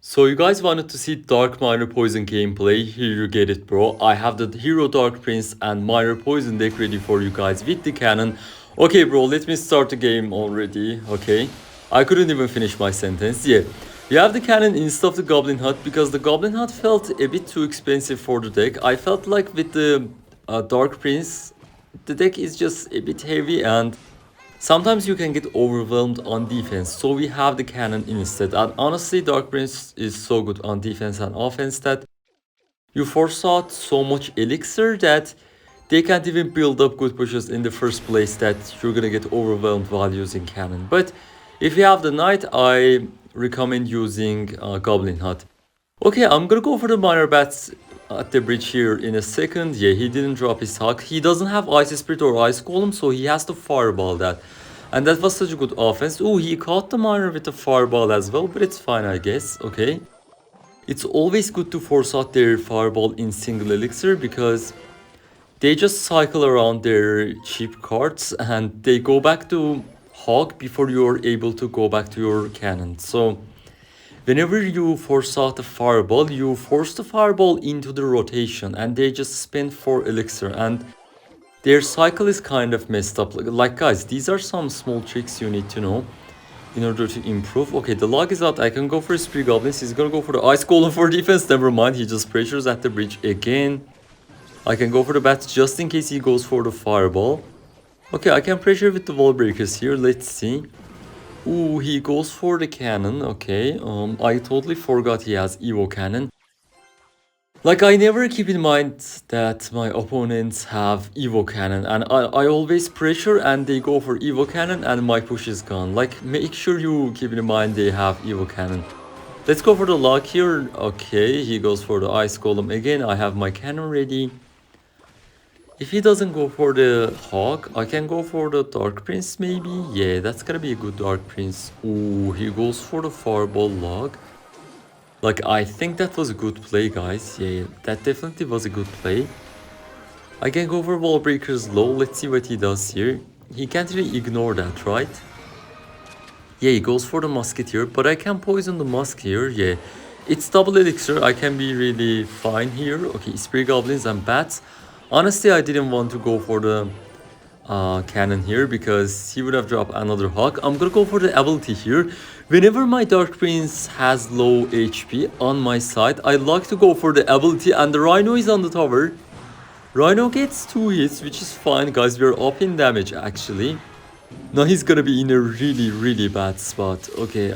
So you guys wanted to see Dark Minor Poison gameplay, here you get it bro. I have the Hero Dark Prince and Minor Poison deck ready for you guys with the cannon. Okay bro, let me start the game already, okay. I couldn't even finish my sentence, yeah. You have the cannon instead of the Goblin Hut because the Goblin Hut felt a bit too expensive for the deck. I felt like with the Dark Prince, the deck is just a bit heavy and sometimes you can get overwhelmed on defense, so we have the cannon instead. And honestly, Dark Prince is so good on defense and offense that you force out so much elixir that they can't even build up good pushes in the first place, that you're gonna get overwhelmed while using cannon. But if you have the knight, I recommend using Goblin Hut. Okay, I'm gonna go for the minor bats at the bridge here in a second. Yeah, he didn't drop his hug. He doesn't have Ice Spirit or Ice Golem, so he has to fireball that. And that was such a good offense. Oh, he caught the miner with the fireball as well, but it's fine, I guess. Okay. It's always good to force out their fireball in single elixir because they just cycle around their cheap cards and they go back to hog before you're able to go back to your cannon. So whenever you force out the fireball, you force the fireball into the rotation and they just spend 4 elixir and their cycle is kind of messed up. Like guys, these are some small tricks you need to know in order to improve. Okay, the log is out. I can go for Spree Goblins. He's gonna go for the Ice Golem for defense. Never mind, he just pressures at the bridge again. I can go for the bats just in case he goes for the fireball. Okay, I can pressure with the wall breakers here. Let's see. Ooh, he goes for the cannon. Okay, I totally forgot he has Evo Cannon. Like, I never keep in mind that my opponents have Evo Cannon, and I always pressure and they go for Evo Cannon and my push is gone. Like, make sure you keep in mind they have Evo Cannon. Let's go for the lock here. Okay, he goes for the Ice Golem again. I have my cannon ready. If he doesn't go for the Hawk, I can go for the Dark Prince maybe. Yeah, that's gonna be a good Dark Prince. Ooh, he goes for the Fireball log. Like, I think that was a good play, guys. Yeah, that definitely was a good play. I can go for Wall Breakers low. Let's see what he does here. He can't really ignore that, right? Yeah, he goes for the Musketeer, but I can poison the Musketeer. Yeah, it's double elixir. I can be really fine here. Okay, Spree Goblins and Bats. Honestly, I didn't want to go for the cannon here because he would have dropped another hawk. I'm gonna go for the ability here. Whenever my Dark Prince has low HP on my side, I like to go for the ability, and the Rhino is on the tower. Rhino gets 2 hits, which is fine, guys. We're up in damage actually. Now he's gonna be in a really bad spot. Okay,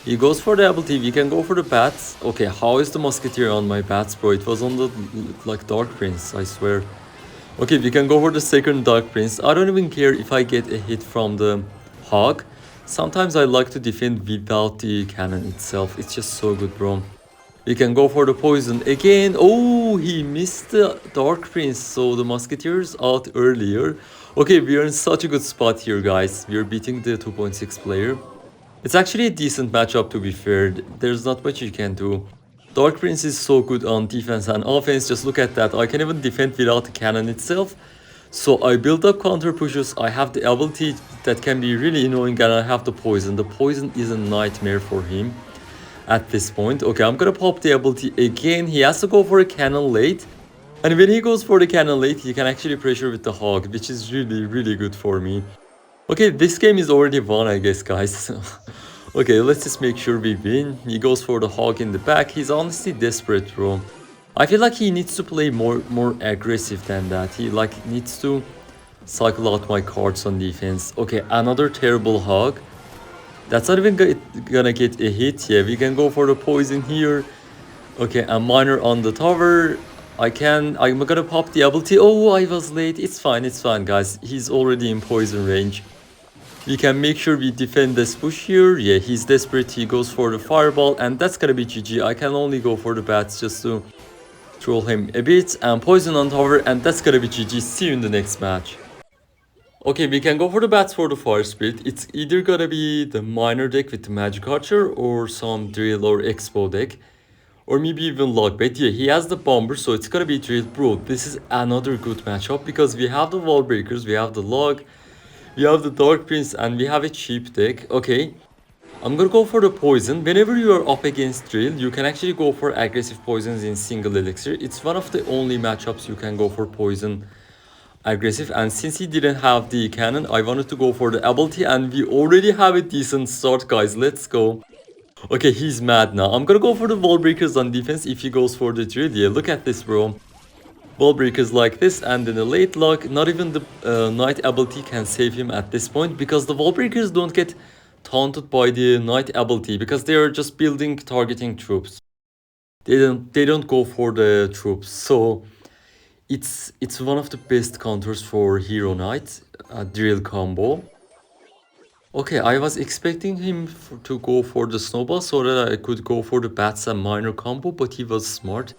he goes for the ability. We can go for the bats. Okay, how is the Musketeer on my bats, bro? It was on the like Dark Prince, I swear. Okay, we can go for the second Dark Prince. I don't even care if I get a hit from the hog. Sometimes I like to defend without the cannon itself. It's just so good, bro. We can go for the poison again. Oh, he missed the Dark Prince, so the Musketeer's out earlier. Okay, we are in such a good spot here, guys. We are beating the 2.6 player. It's actually a decent matchup, to be fair. There's not much you can do. Dark Prince is so good on defense and offense. Just look at that. I can even defend without the cannon itself. So I build up counter pushes. I have the ability that can be really annoying, and I have the poison. The poison is a nightmare for him at this point. Okay, I'm gonna pop the ability again. He has to go for a cannon late. And when he goes for the cannon late, he can actually pressure with the hog, which is really good for me. Okay, this game is already won, I guess, guys. Okay, let's just make sure we win. He goes for the hog in the back. He's honestly desperate, bro. I feel like he needs to play more aggressive than that. He like needs to cycle out my cards on defense. Okay, another terrible hog. That's not even gonna get a hit. Yeah, we can go for the poison here. Okay, a miner on the tower. I'm gonna pop the ability. Oh, I was late. It's fine, guys. He's already in poison range. We can make sure we defend this push here. Yeah, he's desperate. He goes for the fireball, and that's gonna be GG. I can only go for the bats just to troll him a bit, and poison on tower, and that's gonna be GG. See you in the next match. Okay, we can go for the bats for the fire spirit. It's either gonna be the miner deck with the magic archer or some drill or expo deck. Or maybe even Logbait. Yeah, he has the bomber, so it's gonna be drill. Bro, this is another good matchup because we have the wall breakers, we have the log, we have the Dark Prince, and we have a cheap deck. Okay, I'm gonna go for the poison. Whenever you are up against Drill, you can actually go for aggressive poisons in single elixir. It's one of the only matchups you can go for poison aggressive, and since he didn't have the cannon, I wanted to go for the ability, and we already have a decent start, guys. Let's go. Okay, he's mad now. I'm gonna go for the wall breakers on defense if he goes for the Drill. Yeah, look at this, bro. Wall breakers like this, and then a late lock. Not even the knight ability can save him at this point, because the wall breakers don't get taunted by the knight ability, because they are just building targeting troops. They don't go for the troops. So it's one of the best counters for hero knight drill combo. Okay, I was expecting him to go for the snowball so that I could go for the bats and miner combo, but he was smart.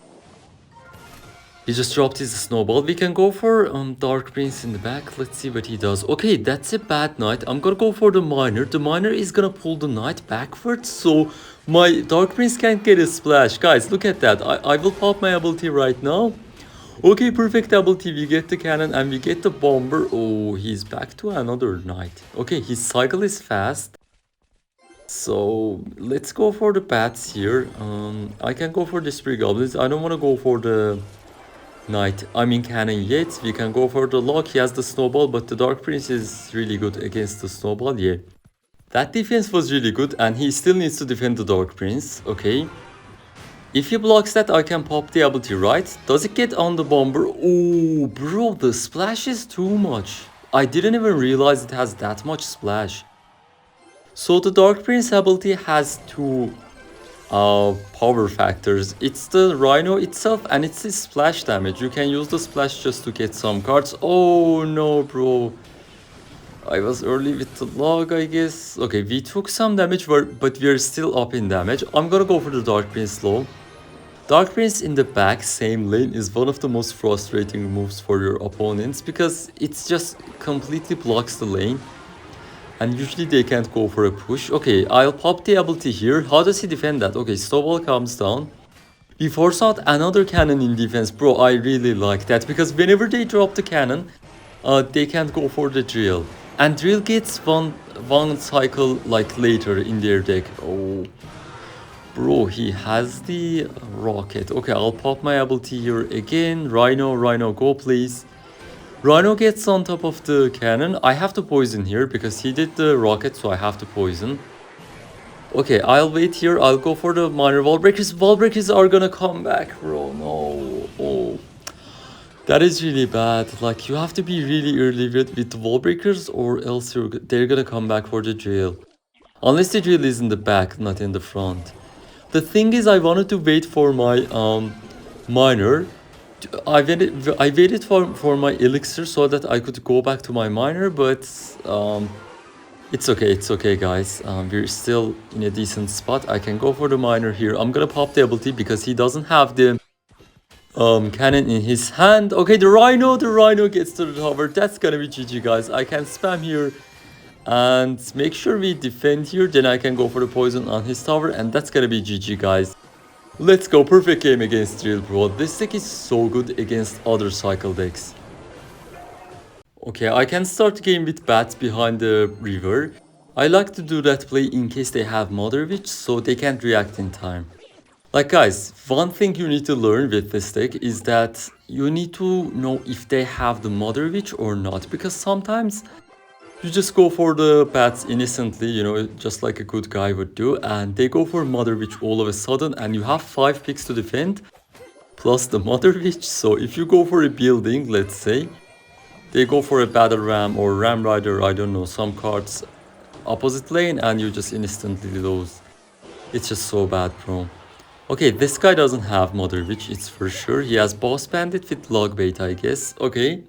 He just dropped his snowball. We can go for Dark Prince in the back. Let's see what he does. Okay, that's a bad knight. I'm gonna go for the miner. The miner is gonna pull the knight backwards, so my Dark Prince can't get a splash. Guys, look at that. I will pop my ability right now. Okay, perfect ability. We get the cannon and we get the bomber. Oh, he's back to another knight. Okay, his cycle is fast. So let's go for the bats here. I can go for the spree goblins. I don't want to go for the knight, I mean cannon yet. We can go for the lock. He has the snowball, but the Dark Prince is really good against the snowball. Yeah, that defense was really good, and he still needs to defend the Dark Prince. Okay, if he blocks that, I can pop the ability, right? Does it get on the bomber? Oh, bro, the splash is too much. I didn't even realize it has that much splash. So the Dark Prince ability has two power factors. It's the Rhino itself and it's the splash damage. You can use the splash just to get some cards. Oh no, bro. I was early with the log, I guess. Okay, we took some damage, but we're still up in damage. I'm gonna go for the Dark Prince low. Dark Prince in the back, same lane, is one of the most frustrating moves for your opponents because it just completely blocks the lane. And usually they can't go for a push. Okay, I'll pop the ability here. How does he defend that? Okay, snowball comes down. We force out another cannon in defense. Bro, I really like that because whenever they drop the cannon, they can't go for the drill. And drill gets one cycle like later in their deck. Oh, bro, he has the rocket. Okay, I'll pop my ability here again. Rhino, go please. Rhino gets on top of the cannon. I have to poison here because he did the rocket, so I have to poison. Okay, I'll wait here. I'll go for the minor wall breakers. Wall breakers are gonna come back, bro. No. Oh. That is really bad. Like, you have to be really early with the wall breakers or else they're gonna come back for the drill. Unless the drill is in the back, not in the front. The thing is, I wanted to wait for my miner. I waited for my elixir so that I could go back to my miner, but it's okay guys. We're still in a decent spot. I can go for the miner here. I'm gonna pop the ability because he doesn't have the cannon in his hand. Okay, the rhino gets to the tower. That's gonna be GG, guys. I can spam here and make sure we defend here. Then I can go for the poison on his tower, and that's gonna be GG, guys. Let's go, perfect game against Drill, bro. This deck is so good against other cycle decks. Okay, I can start the game with bats behind the river. I like to do that play in case they have Mother Witch, so they can't react in time. Like guys, one thing you need to learn with this deck is that you need to know if they have the Mother Witch or not, because sometimes you just go for the bats innocently, you know, just like a good guy would do, and they go for Mother Witch all of a sudden, and you have 5 picks to defend, plus the Mother Witch. So if you go for a building, let's say, they go for a Battle Ram or Ram Rider, I don't know, some cards opposite lane, and you just instantly lose. It's just so bad, bro. Okay, this guy doesn't have Mother Witch, it's for sure. He has Boss Bandit with Log Bait, I guess. Okay.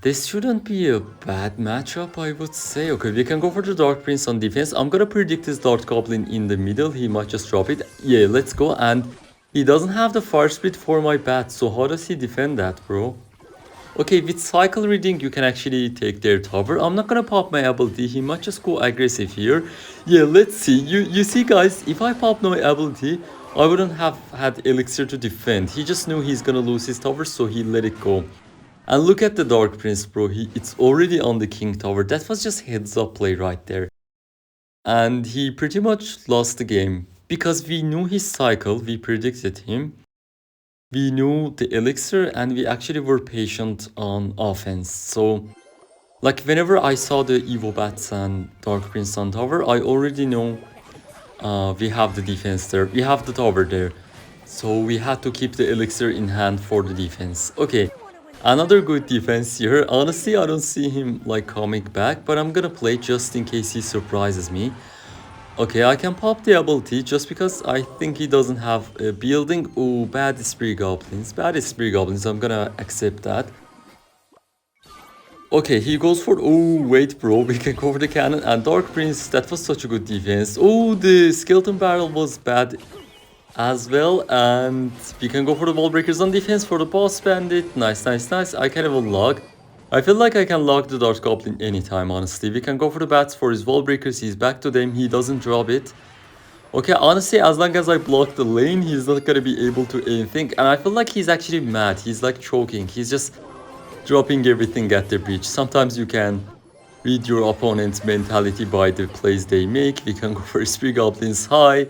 This shouldn't be a bad matchup, I would say. Okay, we can go for the Dark Prince on defense. I'm gonna predict his Dart Goblin in the middle. He might just drop it. Yeah, let's go. And he doesn't have the Fire Spit for my bat, so how does he defend that, bro? Okay, with cycle reading, you can actually take their tower. I'm not gonna pop my ability. He might just go aggressive here. Yeah, let's see. You see, guys, if I pop my ability, I wouldn't have had elixir to defend. He just knew he's gonna lose his tower, so he let it go. And look at the Dark Prince, bro. It's already on the King Tower. That was just heads up play right there. And he pretty much lost the game. Because we knew his cycle, we predicted him. We knew the elixir and we actually were patient on offense. So like whenever I saw the Evo Bats and Dark Prince on tower, I already know we have the defense there. We have the tower there. So we had to keep the elixir in hand for the defense. Okay, another good defense here. Honestly, I don't see him like coming back, but I'm gonna play just in case he surprises me. Okay, I can pop the ability just because I think he doesn't have a building. Oh, bad Spree Goblins. Bad Spree Goblins. I'm gonna accept that. Okay, he goes for... Oh, wait, bro. We can cover the cannon. And Dark Prince, that was such a good defense. Oh, the Skeleton Barrel was bad as well. And we can go for the Wall Breakers on defense for the Boss Bandit. Nice, nice, nice. I can even log. I feel like I can log the Dark Goblin anytime, honestly. We can go for the bats for his Wall Breakers. He's back to them. He doesn't drop it. Okay, honestly, as long as I block the lane, he's not gonna be able to anything. And I feel like he's actually mad. He's like choking. He's just dropping everything at the breach. Sometimes you can read your opponent's mentality by the plays they make. We can go for Spree Goblins high.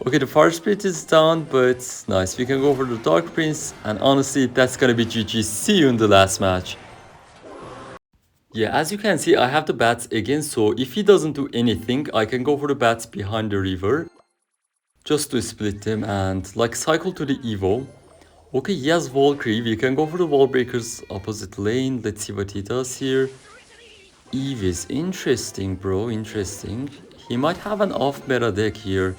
Okay, the Fire Spirit is down, but nice. We can go for the Dark Prince. And honestly, that's gonna be GG. See you in the last match. Yeah, as you can see, I have the bats again. So if he doesn't do anything, I can go for the bats behind the river. Just to split them and like cycle to the Evo. Okay, he has Valkyrie. We can go for the Wall Breakers opposite lane. Let's see what he does here. Eve is interesting, bro. Interesting. He might have an off-meta deck here.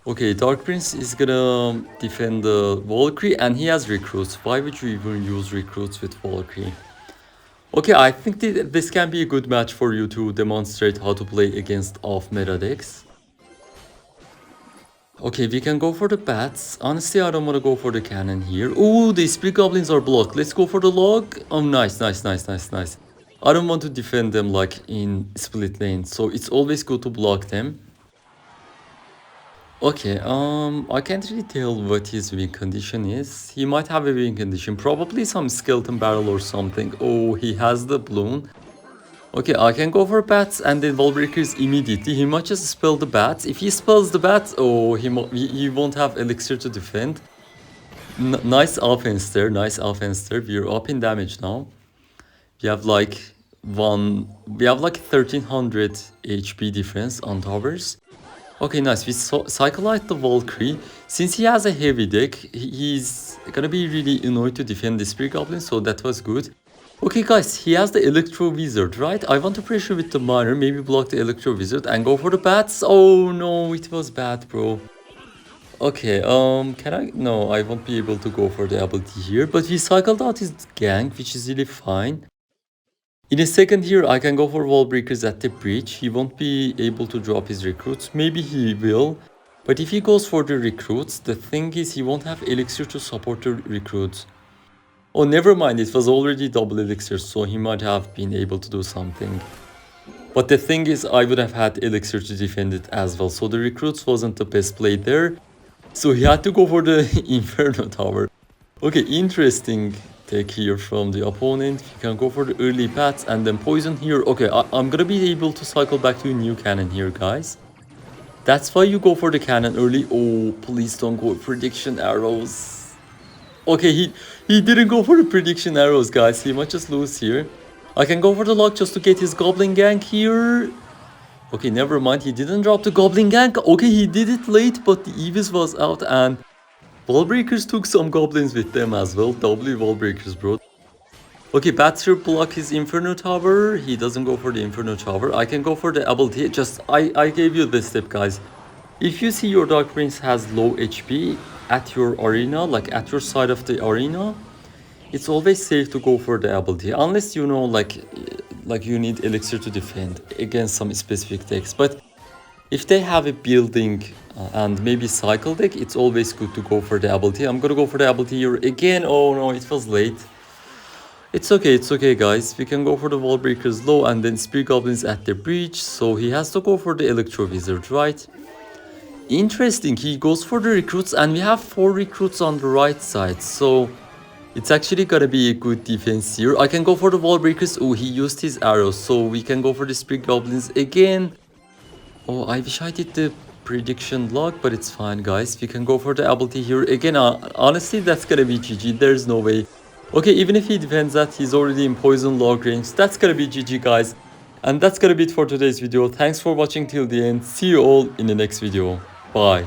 Okay, Dark Prince is gonna defend the Valkyrie and he has recruits. Why would you even use recruits with Valkyrie? Okay, I think this can be a good match for you to demonstrate how to play against off-meta decks. Okay, we can go for the bats. Honestly, I don't want to go for the cannon here. Oh, the Spree Goblins are blocked. Let's go for the log. Oh, nice, nice, nice, nice, nice. I don't want to defend them like in split lane, so it's always good to block them. Okay, I can't really tell what his win condition is. He might have a win condition, probably some Skeleton Barrel or something. Oh, he has the balloon. Okay, I can go for bats and then Wall Breakers immediately. He might just spell the bats. If he spells the bats, oh, he won't have elixir to defend. Nice offense there, nice offense there. We're up in damage now. We have like 1300 HP difference on towers. Okay, nice. We cycle out the Valkyrie. Since he has a heavy deck, he's gonna be really annoyed to defend the Spree Goblin, so that was good. Okay guys, he has the Electro Wizard, right? I want to pressure with the Miner, maybe block the Electro Wizard and go for the bats. Oh no, it was bad, bro. Okay, can I? No, I won't be able to go for the ability here, but he cycled out his gank, which is really fine. In a second here, I can go for Wall Breakers at the breach. He won't be able to drop his recruits. Maybe he will. But if he goes for the recruits, the thing is he won't have elixir to support the recruits. Oh, never mind, it was already double elixir, so he might have been able to do something. But the thing is, I would have had elixir to defend it as well, so the recruits wasn't the best play there. So he had to go for the Inferno Tower. Okay, interesting take here from the opponent. You can go for the early bats and then poison here. Okay, I'm gonna be able to cycle back to a new cannon here, guys. That's why you go for the cannon early. Oh, please don't go prediction arrows. Okay, he didn't go for the prediction arrows, guys. He might just lose here. I can go for the lock just to get his Goblin Gank here. Okay, never mind. He didn't drop the Goblin Gank. Okay, he did it late, but the Evis was out and Wall Breakers took some Goblins with them as well. W Wall Breakers, bro. Okay, Batster block his Inferno Tower. He doesn't go for the Inferno Tower. I can go for the ability. Just, I gave you this tip, guys. If you see your Dark Prince has low HP at your arena, like at your side of the arena, it's always safe to go for the ability. Unless you know, like you need elixir to defend against some specific decks. But if they have a building and maybe cycle deck, it's always good to go for the ability. I'm gonna go for the ability here again. Oh no, it was late. It's okay guys. We can go for the Wall Breakers low and then Spree Goblins at the breach. So he has to go for the Electro Wizard, right? Interesting, he goes for the recruits and we have 4 recruits on the right side. So it's actually gonna be a good defense here. I can go for the Wall Breakers. Oh, he used his arrows. So we can go for the Spree Goblins again. Oh, I wish I did the prediction log, but it's fine, guys. We can go for the ability here. Again, honestly, that's gonna be GG. There's no way. Okay, even if he defends that, he's already in poison log range. That's gonna be GG, guys. And that's gonna be it for today's video. Thanks for watching till the end. See you all in the next video. Bye.